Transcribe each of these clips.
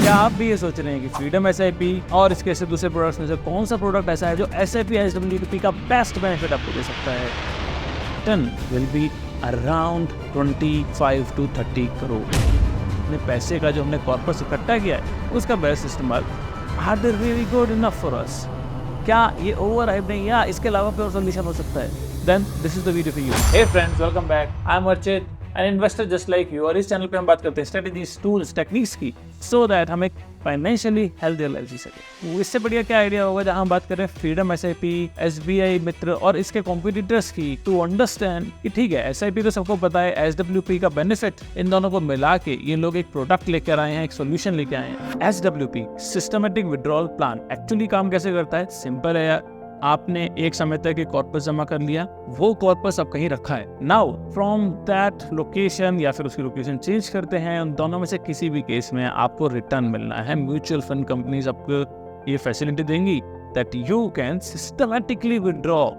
क्या आप भी ये सोच रहे हैं कि फ्रीडम एसआईपी और इसके ऐसे दूसरे प्रोडक्ट्स में से कौन सा प्रोडक्ट ऐसा है जो एसआईपी एसडब्ल्यूपी का बेस्ट बेनिफिट आपको दे सकता है? Return will be around 25 to 30 crore. अपने पैसे का जो हमने कॉर्पस इकट्ठा किया है उसका बेस्ट इस्तेमाल are they really good enough for us? क्या ये ओवर हाइप नहीं या इसके अलावा कोई और सोल्यूशन हो सकता है? Then this is the video for you. Hey friends, welcome back. I am Archit, an investor just like you. और इस चैनल पे हम बात करते हैं स्ट्रेटजीज, टूल्स, टेक्निक्स की, सो दैट हम एक फाइनेंशियली हेल्दी लाइफ जी सके। इससे बढ़िया क्या आइडिया होगा जहां हम बात कर रहे हैं फ्रीडम एसआईपी, एसबीआई मित्र और इसके कॉम्पिटिटर्स की, टू अंडरस्टैंड कि ठीक है एसआईपी तो सबको पता है, एसडब्ल्यूपी का बेनिफिट, इन दोनों को मिला के ये लोग एक प्रोडक्ट लेकर आए हैं, एक सोल्यूशन लेके आए हैं। SWP systematic withdrawal plan actually काम कैसे करता है? सिंपल है यार, आपने एक समय तक एक कॉर्पस जमा कर लिया, वो कॉर्पस अब कहीं रखा है। नाउ फ्रॉम दैट लोकेशन या फिर उसकी लोकेशन चेंज करते हैं, उन दोनों में से किसी भी केस में आपको रिटर्न मिलना है। म्यूचुअल फंड कंपनीज आपको ये फैसिलिटी देंगी that you can systematically withdraw,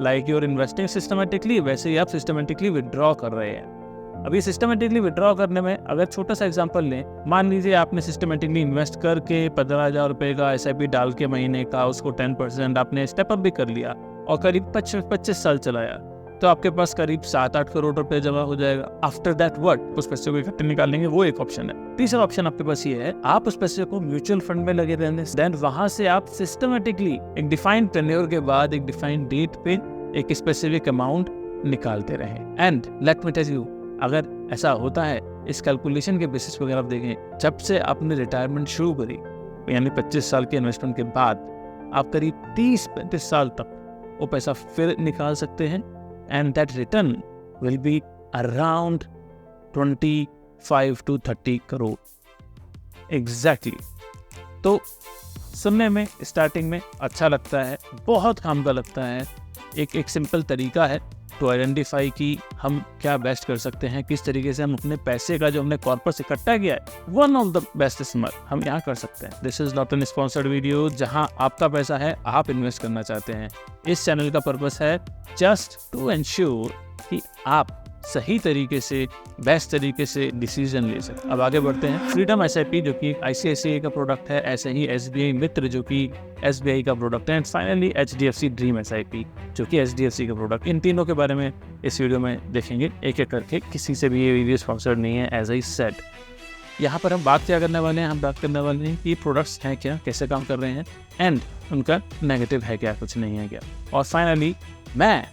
like you are investing systematically, वैसे ही आप सिस्टमेटिकली विड्रॉ कर रहे हैं। अब ये सिस्टमेटिकली विड्रॉ करने में अगर छोटा सा एग्जांपल लें, मान लीजिए आपने सिस्टमेटिकली इन्वेस्ट करके 15,000 रुपये का एसआईपी डाल के महीने का उसको 10% आपने स्टेप अप भी कर लिया और करीब 25 साल चलाया, तो आपके पास करीब 7-8 करोड़ रुपए जमा हो जाएगा। After that what? उस पैसे को इकट्ठे निकालेंगे, वो एक ऑप्शन है। तीसरा ऑप्शन आपके पास ये है, आप उस पैसे को म्यूचुअल फंड में लगे रहने, देन वहां से आप सिस्टमेटिकली एक डिफाइंड टेन्योर के बाद एक डिफाइंड डेट पे एक स्पेसिफिक अमाउंट निकालते रहें। And let me tell you, अगर ऐसा होता है, इस कैलकुलेशन के बेसिस पर अगर आप देखें, जब से आपने रिटायरमेंट शुरू करी यानी 25 साल के इन्वेस्टमेंट के बाद, आप करीब 30-35 साल तक वो पैसा फिर निकाल सकते हैं and that return will be around 25 to 30 crore exactly. तो सुनने में स्टार्टिंग में अच्छा लगता है, बहुत काम का लगता है, एक सिंपल तरीका है टू आइडेंटिफाई कि हम क्या बेस्ट कर सकते हैं, किस तरीके से हम अपने पैसे का जो हमने कॉर्पस इकट्ठा किया है, वन ऑफ द बेस्ट इस्तेमाल हम यहाँ कर सकते हैं। This is not an sponsored video जहाँ आपका पैसा है, आप इन्वेस्ट करना चाहते हैं। इस चैनल का पर्पस है जस्ट टू एंश्योर कि आप सही तरीके से, बेस्ट तरीके से डिसीजन ले सकते। अब आगे बढ़ते हैं। फ्रीडम एसआईपी जो कि आईसीआईसीआई का प्रोडक्ट है, ऐसे ही एसबीआई मित्र जो कि एसबीआई का प्रोडक्ट है, and finally HDFC dream SIP जो कि एचडीएफसी का प्रोडक्ट। इन तीनों के बारे में इस वीडियो में देखेंगे एक एक करके। किसी से भी ये वीडियो स्पॉन्सर्ड नहीं है, एज आई सेड। यहाँ पर हम बात क्या करने वाले हैं? हम बात करने वाले हैं कि प्रोडक्ट्स हैं क्या, कैसे काम कर रहे हैं, एंड उनका नेगेटिव है क्या, कुछ नहीं है क्या, और फाइनली मैं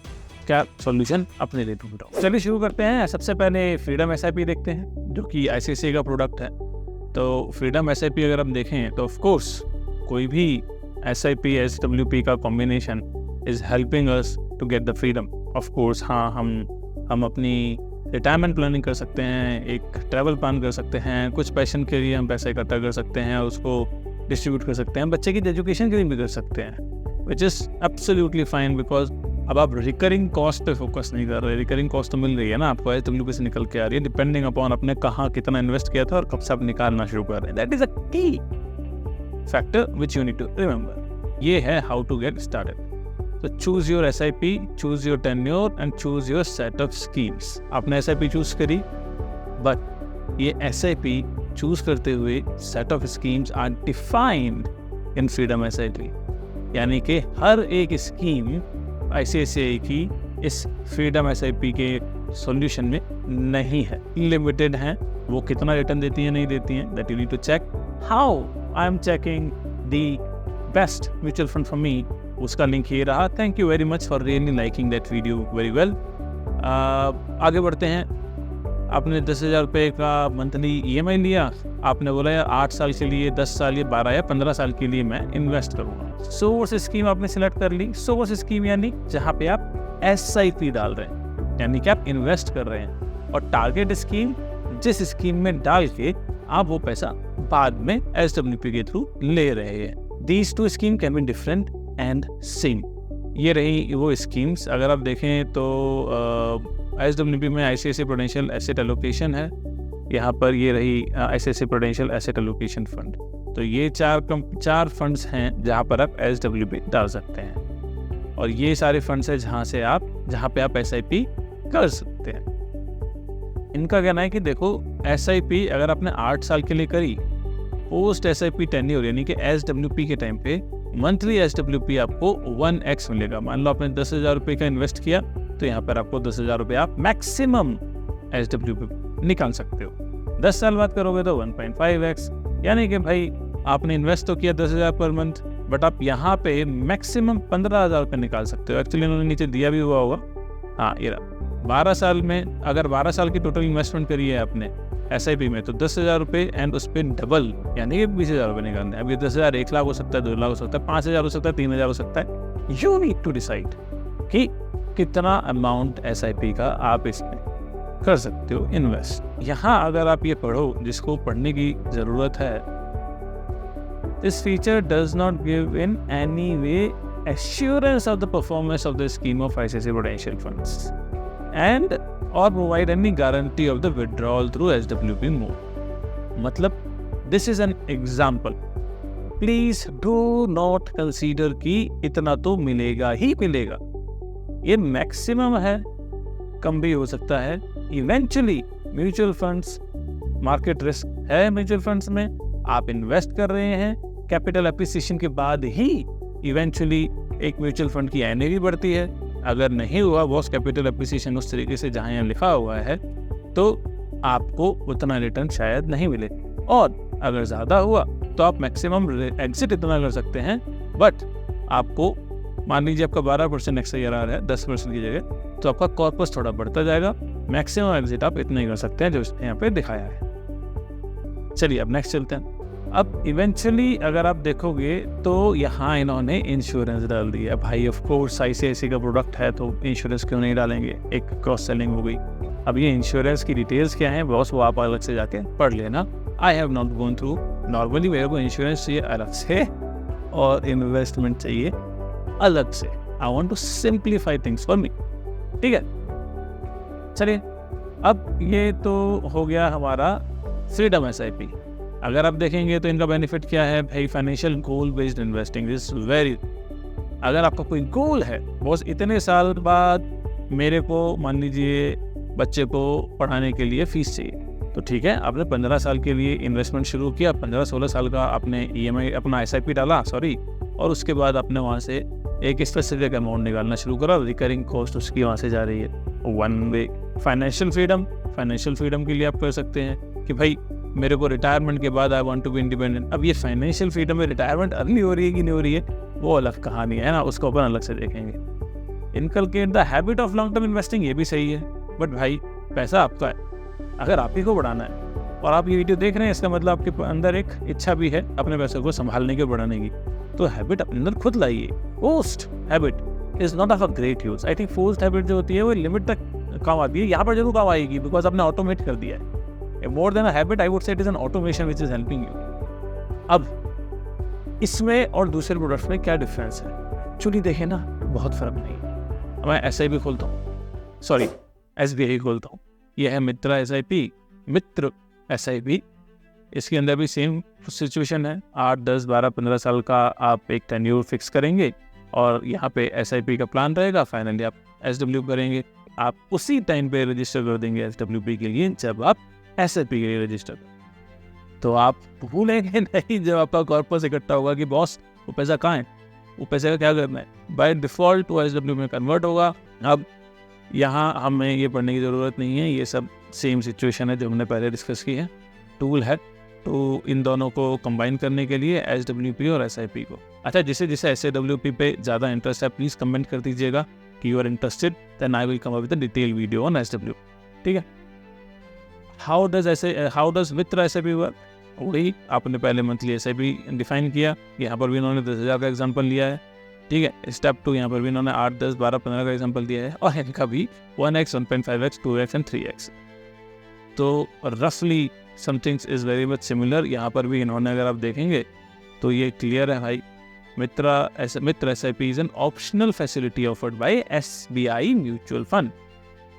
क्या सॉल्यूशन अपने लिए ढूंढ रहा हूँ। चलिए शुरू करते हैं। सबसे पहले फ्रीडम एसआईपी देखते हैं जो कि आईसीआईसीआई का प्रोडक्ट है। तो फ्रीडम एसआईपी अगर हम देखें तो ऑफ कोर्स कोई भी एसआईपी एसडब्ल्यूपी का combination is helping us to get the freedom. Of course हाँ, हम अपनी रिटायरमेंट प्लानिंग कर सकते हैं, एक ट्रैवल प्लान कर सकते हैं, कुछ पैशन के लिए हम पैसा इकट्ठा कर सकते हैं, उसको डिस्ट्रीब्यूट कर सकते हैं, बच्चे की एजुकेशन के लिए भी कर सकते हैं, which is absolutely fine. Because अब आप रिकरिंग कॉस्ट पे फोकस नहीं कर रहे। रिकरिंग कॉस्ट तो मिल रही है ना आपको, एसडब्ल्यूपी से निकल के आ रही है, डिपेंडिंग अपॉन आपने कहाँ कितना इन्वेस्ट किया था और कब से आप निकालना शुरू कर रहे हैं। That is a key factor which you need to remember. ये है हाउ टू गेट स्टार्टेड। तो choose your SIP, choose your tenure and choose your set of schemes. आपने एसआईपी चूज करी, बट ये एसआईपी चूज करते हुए set of schemes are defined in freedom SIP, यानी कि हर एक स्कीम आईसीआईसीआई की इस फ्रीडम एसआईपी के सॉल्यूशन में नहीं है, लिमिटेड हैं। वो कितना रिटर्न देती हैं, नहीं देती हैं, that you need to check. How I am checking the best mutual fund for me, उसका लिंक ये रहा। Thank you very much for really liking that video very well. आगे बढ़ते हैं। आपने 10,000 रुपये का मंथली ईएमआई लिया, आपने बोला यार 8 साल के लिए, 10 साल या 12 या 15 साल के लिए मैं इन्वेस्ट करूँगा। सोर्स स्कीम आपने सिलेक्ट कर ली। सोर्स स्कीम यानी जहाँ पे आप एसआईपी डाल रहे हैं, यानी कि आप इन्वेस्ट कर रहे हैं, और टारगेट स्कीम जिस स्कीम में डाल के आप वो पैसा बाद में एसडब्ल्यूपी के थ्रू ले रहे हैं। These two scheme can be different and same. ये रही वो स्कीम्स। अगर आप देखें तो एसडब्ल्यूपी में आईसीआईसीआई प्रूडेंशियल एसेट एलोकेशन है, यहाँ पर ये रही ICICI prudential asset allocation fund. तो ये चार फंड्स हैं जहाँ पर आप एसडब्ल्यूपी डाल सकते हैं, और ये सारे फंड्स हैं जहाँ पे आप एसआईपी कर सकते हैं। इनका कहना है कि देखो एसआईपी अगर आपने 8 साल के लिए करी पोस्ट SIP टेन्योर यानी कि SWP के टाइम पे मंथली SWP आपको 1x मिलेगा। मान लो आपने 10,000 रुपये का इन्वेस्ट किया तो यहाँ पर आपको 10,000 रुपये आप मैक्सिमम SWP निकाल सकते हो। 10 साल बाद करोगे तो 1.5x, यानी कि भाई आपने इन्वेस्ट तो किया 10,000 पर मंथ, बट आप यहाँ पे मैक्सिमम 15,000 रुपये निकाल सकते हो। एक्चुअली उन्होंने नीचे दिया भी हुआ होगा, हाँ ये रहा। 12 साल में अगर 12 साल की टोटल इन्वेस्टमेंट करी है आपने SIP में तो 10,000 रुपये एंड उस पर डबल यानी कि 20,000 रुपये निकालने हैं। अब ये 10,000 1 लाख हो सकता है, 2 लाख हो सकता है, 5,000 हो सकता है, 3,000 हो सकता है। यू नीड टू डिसाइड कि कितना अमाउंट SIP का आप इसमें कर सकते हो इन्वेस्ट। यहाँ अगर आप ये पढ़ो जिसको पढ़ने की ज़रूरत है, this feature does not give in any way assurance of the performance of the scheme of ICICI Prudential Funds and or provide any guarantee of the withdrawal through SWP mode. मतलब this is an example. Please do not consider कि इतना तो मिलेगा ही मिलेगा। ये maximum है, कम भी हो सकता है। Eventually mutual funds market risk है, म्यूचुअल फंड्स में आप इन्वेस्ट कर रहे हैं, कैपिटल एप्रिसिएशन के बाद ही इवेंचुअली एक म्यूचुअल फंड की NAV बढ़ती है। अगर नहीं हुआ वॉस कैपिटल एप्रिसिएशन उस तरीके से जहाँ यहाँ लिखा हुआ है तो आपको उतना रिटर्न शायद नहीं मिले, और अगर ज़्यादा हुआ तो आप मैक्सिमम एग्जिट इतना कर सकते हैं। बट आपको मान लीजिए आपका 12% XIRR है 10% की जगह, तो आपका कॉर्पस थोड़ा बढ़ता जाएगा। मैक्सिमम एग्जिट आप इतना ही कर सकते हैं जो यहाँ पे दिखाया है। चलिए अब नेक्स्ट चलते हैं। अब इवेंचुअली अगर आप देखोगे तो यहाँ इन्होंने इंश्योरेंस डाल दिया। भाई ऑफ कोर्स ICICI का प्रोडक्ट है तो इंश्योरेंस क्यों नहीं डालेंगे, एक क्रॉस सेलिंग हो गई। अब ये इंश्योरेंस की डिटेल्स क्या हैं बॉस, वो आप अलग से जाके पढ़ लेना। I have not gone through. Normally मेरे को इंश्योरेंस चाहिए अलग से और इन्वेस्टमेंट चाहिए अलग से। I want to simplify things for me, ठीक है। चलिए अब ये तो हो गया हमारा फ्रीडम SIP। अगर आप देखेंगे तो इनका बेनिफिट क्या है भाई, financial goal based investing is very. अगर आपका कोई गोल है बॉस, इतने साल बाद मेरे को मान लीजिए बच्चे को पढ़ाने के लिए फीस चाहिए, तो ठीक है आपने 15 साल के लिए इन्वेस्टमेंट शुरू किया, 15-16 साल का आपने EMI अपना SIP डाला और उसके बाद आपने वहाँ से एक स्पेसिफिक अमाउंट निकालना शुरू करा, रिकरिंग कॉस्ट उसकी वहाँ से जा रही है। वन वे फाइनेंशियल फ्रीडम के लिए आप कर सकते हैं कि भाई मेरे को रिटायरमेंट के बाद I want to be independent. अब ये फाइनेंशियल फ्रीडम में रिटायरमेंट अर्ली हो रही है कि नहीं हो रही है वो अलग कहानी है ना, उसको अपन अलग से देखेंगे। Inculcate the habit of long term investing, ये भी सही है, बट भाई पैसा आपका है, अगर आप ही को बढ़ाना है और आप ये वीडियो देख रहे हैं इसका मतलब आपके अंदर एक इच्छा भी है अपने पैसे को संभालने के, बढ़ाने की, तो हैबिट अपने अंदर खुद लाइए। Forced habit is not of a great use. I think forced habit जो होती है वो लिमिट तक काम आती है, यहाँ पर जरूर काम आएगी बिकॉज आपने ऑटोमेट कर दिया है। More than a habit, I would say it is an automation which is helping you. अब इसमें और दूसरे प्रोडक्ट्स में क्या डिफरेंस है? एक्चुअली देखें ना बहुत फर्क नहीं है। मैं SIP खोलता हूँ, सॉरी SBI खोलता हूँ, यह है मित्र SIP। इसके अंदर भी सेम सिचुएशन है, 8, 10, 12, 15 साल का आप एक टेन्योर फिक्स करेंगे और यहाँ पे SIP का प्लान रहेगा। फाइनली आप SW करेंगे, आप उसी टाइम पे रजिस्टर कर देंगे SWP के लिए जब आप SIP के लिए रजिस्टर। तो आप भूलेंगे नहीं जब आपका कॉर्पस इकट्ठा होगा कि बॉस वो पैसा कहाँ है, वो पैसे का क्या करना है। बाय डिफ़ॉल्ट वो SW में कन्वर्ट होगा। अब यहाँ हमें ये पढ़ने की ज़रूरत नहीं है, ये सब सेम सिचुएशन है जो हमने पहले डिस्कस की है। टूल है तो इन दोनों को कंबाइन करने के लिए SWP और SIP को। अच्छा, जिसे SWP पे ज़्यादा इंटरेस्ट है प्लीज़ कमेंट कर दीजिएगा कि you are interested, then I will come up with a detail video on SW, ठीक है। How does Mitra SIP work, वही आपने पहले मंथली SIP डिफाइन किया, यहाँ पर भी इन्होंने 10,000 का एग्जांपल लिया है, ठीक है। स्टेप 2 यहाँ पर भी इन्होंने 8, 10, 12, 15 का एग्जांपल दिया है और इनका भी 1x, 1.5x, 2x and 3x। तो रफली somethings is very much similar. यहाँ पर भी इन्होंने अगर आप देखेंगे तो ये क्लियर है भाई, मित्र SIP is an optional facility offered by SBI mutual fund.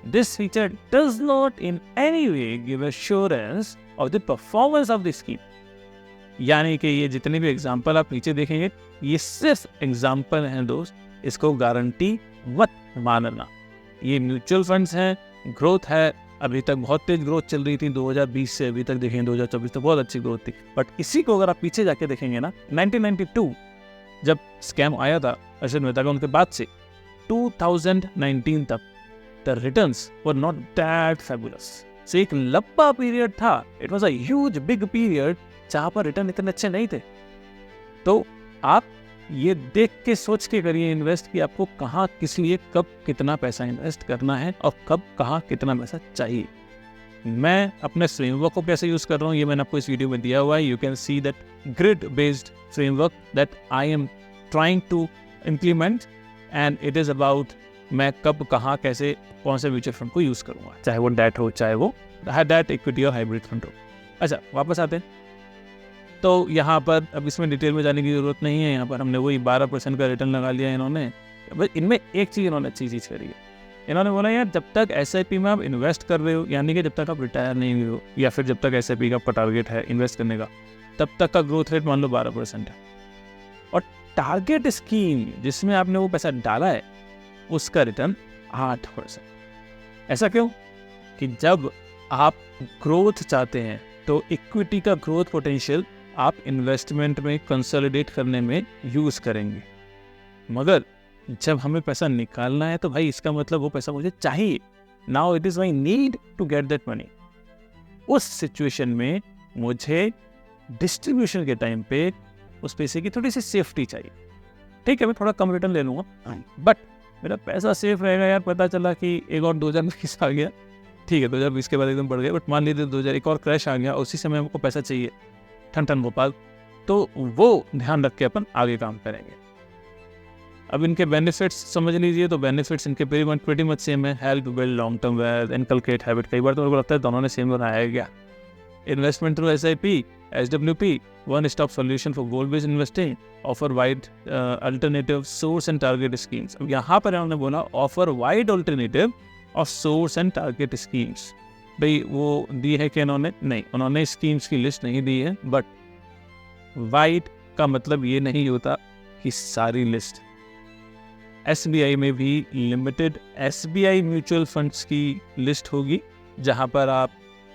This feature does not in any way give assurance of the performance of the scheme. यानी कि ये जितने भी एग्जाम्पल आप नीचे देखेंगे ये सिर्फ एग्जाम्पल हैं दोस्त, इसको गारंटी मत मानना। ये म्यूचुअल फंड्स हैं, ग्रोथ है, अभी तक बहुत तेज ग्रोथ चल रही थी, 2020 से अभी तक देखें 2024 तक बहुत अच्छी ग्रोथ थी। बट इसी को अगर आप पीछे जाके देखेंगे ना, 1992 जब स्कैम आया था अर्जुन मेहता का, उनके बाद से 2019 तक the returns were not that fabulous. से एक लंबा पीरियड था, it was a huge big period जहां पर रिटर्न इतने अच्छे नहीं थे। तो आप ये देख के सोच के करिए इन्वेस्ट कि आपको कहाँ, किस लिए, कब कितना पैसा इन्वेस्ट करना है और कब कहाँ कितना पैसा चाहिए। मैं अपने फ्रेमवर्क को कैसे यूज कर रहा हूँ ये मैंने आपको इस वीडियो में दिया हुआ है। You can see that grid based framework that I am trying to implement, and it is about मैं कब कहाँ कैसे कौन से म्यूचुअल फंड को यूज करूंगा, चाहे वो डेट हो, चाहे वो डेट इक्विटी और हाइब्रिड फंड हो। अच्छा, वापस आते हैं। तो यहाँ पर अब इसमें डिटेल में जाने की ज़रूरत नहीं है। यहाँ पर हमने वही 12% का रिटर्न लगा लिया इन्होंने। बस इनमें एक चीज़ इन्होंने अच्छी चीज़ करी है, इन्होंने बोला यार जब तक SIP में आप इन्वेस्ट कर रहे हो, यानी कि जब तक आप रिटायर नहीं हुए हो, या फिर जब तक SIP का आपका टारगेट है इन्वेस्ट करने का, तब तक का ग्रोथ रेट मान लो 12% है। और टारगेट स्कीम जिसमें आपने वो पैसा डाला है उसका रिटर्न 8%। ऐसा क्यों? कि जब आप ग्रोथ चाहते हैं तो इक्विटी का ग्रोथ पोटेंशियल आप इन्वेस्टमेंट में कंसोलिडेट करने में यूज करेंगे, मगर जब हमें पैसा निकालना है तो भाई इसका मतलब वो पैसा मुझे चाहिए। Now it is my need to get that money. उस सिचुएशन में मुझे डिस्ट्रीब्यूशन के टाइम पे उस पैसे की थोड़ी सी सेफ्टी चाहिए। ठीक है, मैं थोड़ा कम रिटर्न ले लूंगा, बट मेरा पैसा सेफ रहेगा। यार पता चला कि एक और 2020 आ गया, ठीक है 2020 के बाद एकदम बढ़ गया, बट मान लीजिए 2000 एक और क्रैश आ गया, उसी समय हमको पैसा चाहिए ठन ठन भोपाल, तो वो ध्यान रख के अपन आगे काम करेंगे। अब इनके बेनिफिट्स समझ लीजिए। तो बेनिफिट्स इनके pretty much सेम है। Help build long term wealth, inculcate habit. कई बार तो मेरे को लगता है दोनों ने सेम बनाया है क्या। Investment through SIP, SWP, one stop solution for goal based investing, offer wide alternative source and target schemes. अब यहाँ पर इन्होंने बोला offer wide alternative of source and target schemes. भाई वो दी है कि इन्होंने? नहीं, उन्होंने स्कीम्स की लिस्ट नहीं दी है, बट वाइड का मतलब ये नहीं होता कि सारी लिस्ट। SBI में भी लिमिटेड SBI म्यूचुअल फंड्स की लिस्ट होगी जहां पर आप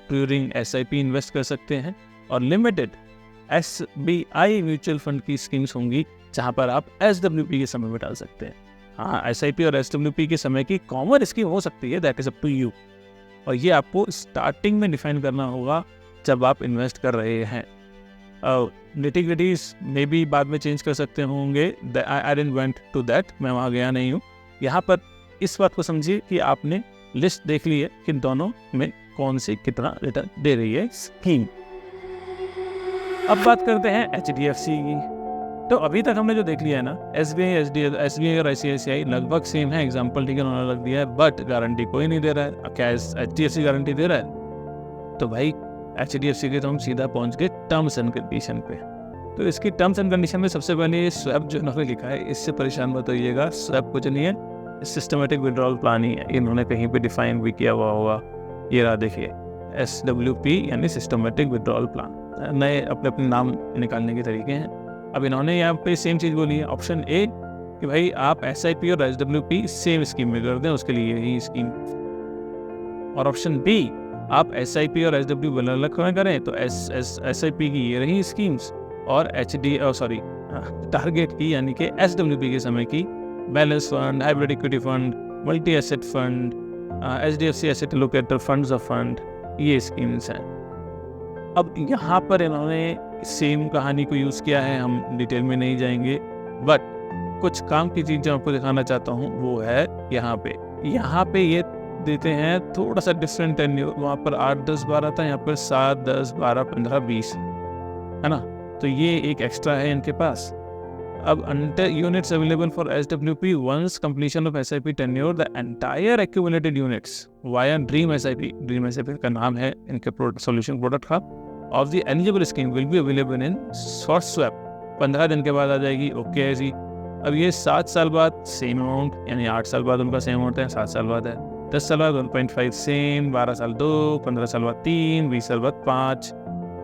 ड्यूरिंग SIP इन्वेस्ट कर सकते हैं, और लिमिटेड SBI म्यूचुअल फंड की स्कीम्स होंगी जहां पर आप SWP के समय में डाल सकते हैं। हाँ, SIP और SWP के समय की कॉमन स्कीम हो सकती है, that is up to you, और ये आपको स्टार्टिंग में डिफाइन करना होगा जब आप इन्वेस्ट कर रहे हैं। निटी-ग्रिटीज में भी बाद में चेंज कर सकते होंगे, I didn't went to that, मैं वहाँ गया नहीं हूँ। यहाँ पर इस बात को समझिए कि आपने लिस्ट देख ली है कि दोनों में कौन सी कितना रिटर्न दे रही है स्कीम। अब बात करते हैं HDFC की। तो अभी तक हमने जो देख लिया है ना, SBI और ICICI लगभग सेम है, एग्जाम्पल ठीक है उन्होंने लग दिया है, बट गारंटी कोई नहीं दे रहा है। क्या HDFC गारंटी दे रहा है? तो भाई HDFC के तो हम सीधा पहुंच गए टर्म्स एंड कंडीशन पे। तो इसकी टर्म्स एंड कंडीशन में सबसे पहले ये स्वैप जो इन्होंने लिखा है, इससे परेशान मत होइएगा। स्वैप कुछ नहीं है, सिस्टमेटिक विड्रॉल प्लान ही है। इन्होंने कहीं पे डिफाइन भी किया हुआ होगा, ये रहा देखिए, SWP यानी सिस्टमेटिक विड्रॉल प्लान। नए अपने अपने नाम निकालने के तरीके हैं। अब इन्होंने यहाँ पे सेम चीज़ बोली है, ऑप्शन ए कि भाई आप SIP और SWP सेम स्कीम में कर दें, उसके लिए यही स्कीम। और ऑप्शन बी, आप SIP और SWP अलग अलग में करें, तो SIP की ये रही स्कीम्स, और टारगेट की यानी कि SWP के समय की balance fund, hybrid equity fund, multi asset fund, HDFC asset allocator funds of fund, ये स्कीम्स हैं। अब यहाँ पर इन्होंने सेम कहानी को यूज़ किया है, हम डिटेल में नहीं जाएंगे, बट कुछ काम की चीज़ जो आपको दिखाना चाहता हूँ वो है यहाँ पे ये देते हैं थोड़ा सा डिफरेंट टेन्योर। वहाँ पर 8, 10, 12 था, यहाँ पर 7, 10, 12, 15, 20 है ना। तो ये एक एक्स्ट्रा है इनके पास। अब under units available for SWP once completion of SIP tenure the entire accumulated units via dream SIP का नाम है इनके सोल्यूशन प्रोडक्ट का, of the eligible scheme will be available in short swap. 15 दिन के बाद आ जाएगी। ओके है जी। अब ये 7 साल बाद सेम अमाउंट, यानी 8 साल बाद उनका सेम अमाउंट है, 7 साल बाद है, 10 साल बाद 1.5 सेम, 12 साल 2, 15 साल बाद 3, 20 साल बाद 5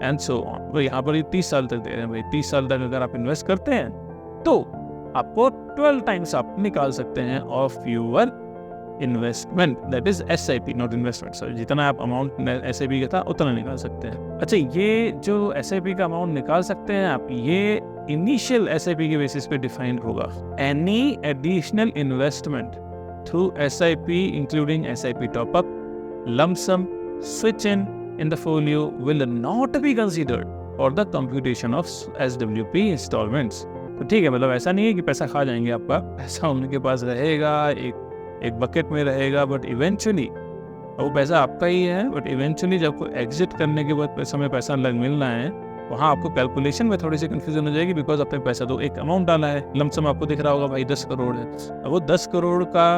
एंड सो ऑन। तो यहाँ पर ये 30 साल तक दे रहे हैं भाई। 30 साल तक अगर आप इन्वेस्ट करते हैं तो आपको 12 टाइम्स आप निकाल सकते हैं of your investment, that is SIP, not investment. So जितना आप अमाउंट SIP का था उतना निकाल सकते हैं। अच्छा, ये जो SIP का अमाउंट निकाल सकते हैं आप, ये इनिशियल SIP के बेसिस पे डिफाइंड होगा। Any additional investment through SIP including SIP top up, lump sum, switch in the folio will not be considered for the computation of SWP installments। तो ठीक है, मतलब ऐसा नहीं है कि पैसा खा जाएंगे आपका, पैसा उनके पास रहेगा, एक बकेट में रहेगा, बट इवेंचुअली वो पैसा आपका ही है, बट इवेंचुअली जब को एग्जिट करने के बाद समय पैसा मिलना है, वहाँ आपको कैलकुलेशन में थोड़ी सी कंफ्यूजन हो जाएगी, बिकॉज आपने पैसा तो एक अमाउंट डाला है, लमसम आपको दिख रहा होगा भाई 10 करोड़ है, अब वो 10 करोड़ का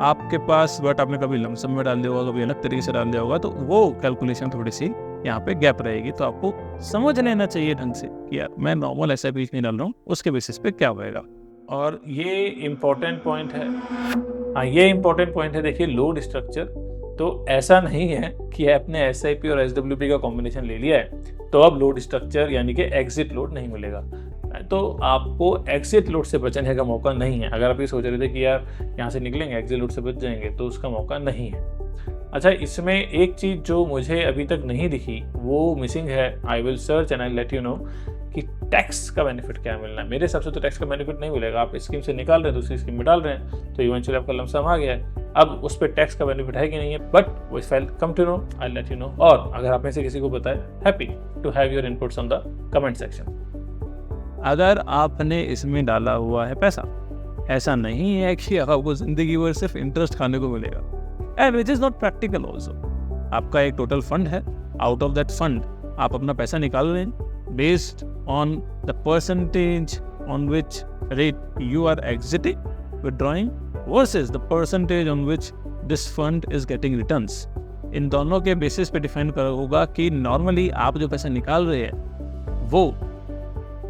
आपके पास, बट आपने कभी लमसम में डाल दिया होगा, कभी अलग तरीके से डाल दिया होगा, तो वो कैलकुलेशन थोड़ी सी यहाँ पे गैप रहेगी। तो आपको समझ लेना चाहिए ढंग से कि यार मैं नॉर्मल SIP नहीं डाल रहा हूँ, उसके बेसिस पे क्या होएगा। और ये इम्पोर्टेंट पॉइंट है, हाँ ये इम्पोर्टेंट पॉइंट है। देखिए, लोड स्ट्रक्चर तो ऐसा नहीं है कि आपने SIP और SWP का कॉम्बिनेशन ले लिया है तो अब लोड स्ट्रक्चर यानी कि एग्जिट लोड नहीं मिलेगा, तो आपको एग्जिट लोड से बचने का मौका नहीं है। अगर आप ये सोच रहे थे कि यार यहाँ से निकलेंगे एग्जिट लोड से बच जाएंगे, तो उसका मौका नहीं है। अच्छा, इसमें एक चीज़ जो मुझे अभी तक नहीं दिखी वो मिसिंग है, I will search and I let you no कि टैक्स का बेनिफिट क्या मिलना है। मेरे हिसाब से तो टैक्स का बेनिफिट नहीं मिलेगा। आप स्कीम से निकाल रहे हैं, दूसरी स्कीम में डाल रहे हैं, तो इवेंचुअली आपका लमसम आ गया है। अब उस पर टैक्स का बेनिफिट है कि नहीं है, बट वो file come to know, I let you know. और अगर आप में से किसी को पता है, happy to have your inputs on the comment section. अगर आपने इसमें डाला हुआ है पैसा, ऐसा नहीं है कि आपको जिंदगी भर सिर्फ इंटरेस्ट खाने को मिलेगा, and which is not practical also. आपका एक टोटल फंड है, आउट ऑफ दैट फंड आप अपना पैसा निकाल रहे हैं based on the percentage on which rate you are exiting withdrawing versus the percentage on which this fund is getting returns। इन दोनों के बेसिस पे डिफाइन कर होगा कि नॉर्मली आप जो पैसा निकाल रहे हैं वो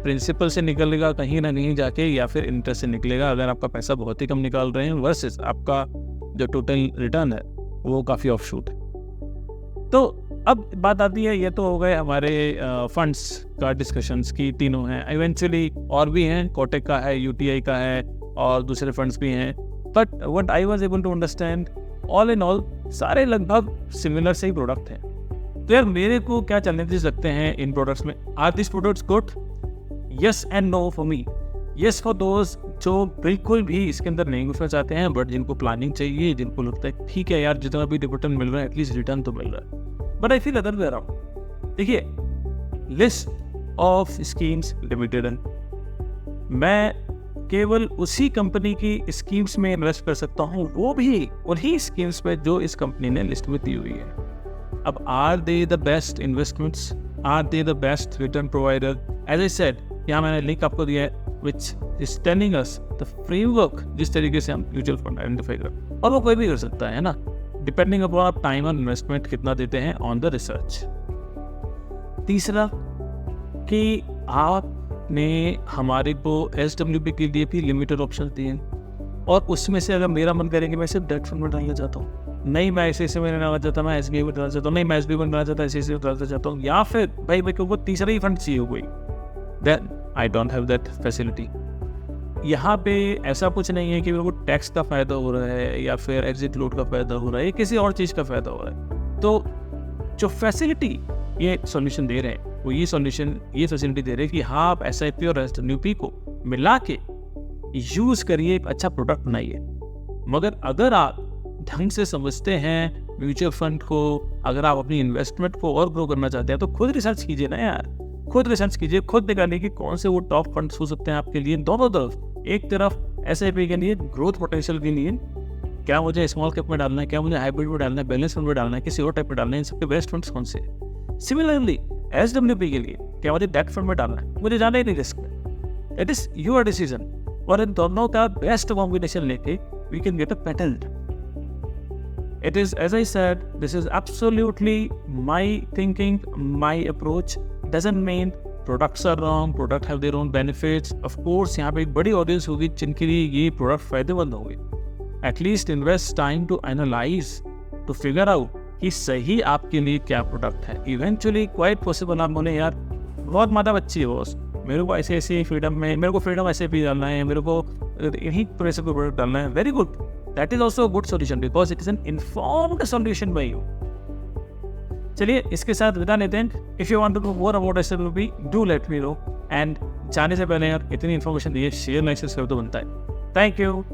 प्रिंसिपल से निकलेगा कहीं ना कहीं जाके, या फिर इंटरेस्ट से निकलेगा अगर आपका पैसा बहुत ही कम निकाल रहे हैं, वर्सेस आपका जो टोटल रिटर्न है वो काफ़ी ऑफ शूट है। तो अब बात आती है, ये तो हो गए हमारे फंड्स का डिस्कशंस की, तीनों हैं। इवेंचुअली और भी हैं, कोटेक का है, UTI का है और दूसरे फंड्स भी हैं, but what I was able to understand, all in all सारे लगभग सिमिलर से ही प्रोडक्ट हैं। तो यार मेरे को क्या चैलेंजेस लगते हैं इन प्रोडक्ट्स में? Are this products good? Yes and no for me. Yes for those जो बिल्कुल भी इसके अंदर नहीं घुसना चाहते हैं, बट जिनको प्लानिंग चाहिए, जिनको लगता है ठीक है यार जितना भी रिटर्न मिल रहा है एटलीस्ट रिटर्न तो मिल रहा है। But I feel other way around. देखिए, लिस्ट ऑफ स्कीम्स लिमिटेड है, मैं केवल उसी कंपनी की स्कीम्स में इन्वेस्ट कर सकता हूँ, वो भी उन्हीं स्कीम्स में जो इस कंपनी ने लिस्ट में दी हुई है। अब are they the best investments, are they the best return provider? As I said, यहाँ मैंने लिंक आपको दिया है which is telling us the framework, जिस तरीके से हम म्यूचुअल फंड आइडेंटिफाई कर, और वो कोई भी कर सकता है ना, डिपेंडिंग अपॉन आप टाइम और इन्वेस्टमेंट कितना देते हैं ऑन द रिसर्च। तीसरा कि आपने हमारे को SWP के लिए भी लिमिटेड ऑप्शन दिए हैं, और उसमें से अगर मेरा मन करेंगे मैं सिर्फ डेट फंड में डालना चाहता हूँ, नहीं मैं ऐसे में डालना चाहता, मैं SBI में डालना चाहता हूँ, नहीं मैं SBI में डालना चाहता, ऐसे डालना चाहता हूँ, या फिर भाई मेरे को तीसरा ही फंड चाहिए कोई, then I don't have that facility. यहाँ पे ऐसा कुछ नहीं है कि मेरे को टैक्स का फ़ायदा हो रहा है या फिर एग्जिट लोड का फ़ायदा हो रहा है, किसी और चीज़ का फ़ायदा हो रहा है। तो जो फैसिलिटी ये सॉल्यूशन दे रहे हैं, वो ये फैसिलिटी दे रहे हैं कि हाँ आप SIP और SWP को मिला के यूज़ करिए, एक अच्छा प्रोडक्ट बनाइए। मगर अगर आप ढंग से समझते हैं म्यूचुअल फंड को, अगर आप अपनी इन्वेस्टमेंट को और ग्रो करना चाहते हैं, तो खुद रिसर्च कीजिए ना यार, खुद रिसर्च कीजिए, खुद निकालिए कि कौन से वो टॉप फंड्स हो सकते हैं आपके लिए दोनों तरफ। एक तरफ SIP के लिए ग्रोथ पोटेंशियल के लिए क्या मुझे स्मॉल कैप में डालना है, क्या मुझे हाइब्रिड में डालना है, बैलेंस फंड में डालना है, किसी और टाइप में डालना है, इन सबके बेस्ट फंड्स कौन से। सिमिलरली SWP के लिए क्या मुझे डेट फंड में डालना है, मुझे जाना ही नहीं रिस्क में, इट इज योर डिसीजन। और इन दोनों का बेस्ट कॉम्बिनेशन लेके we can get a patent. It is, as I said, this is absolutely my thinking, my approach. Doesn't mean products are wrong, product have their own benefits. Of course, यहाँ पे एक बड़ी audience होगी जिनके लिए ये product फायदेमंद होंगे। At least invest time to analyze, to figure out कि सही आपके लिए क्या product है। Eventually, quite possible आप बोले यार बहुत माता बच्ची है बॉस, मेरे को ऐसे फ्रीडम में, मेरे को फ्रीडम SIP डालना है, मेरे को यही प्रोडक्ट डालना है, very good, that is also good solution because it is an informed solution by you. चलिए इसके साथ विदा लेते हैं। If you want to know more about SWP do let me know, and जाने से पहले यार इतनी इन्फॉर्मेशन दी है, शेयर लाइक सब्सक्राइब तो बनता है। Thank you.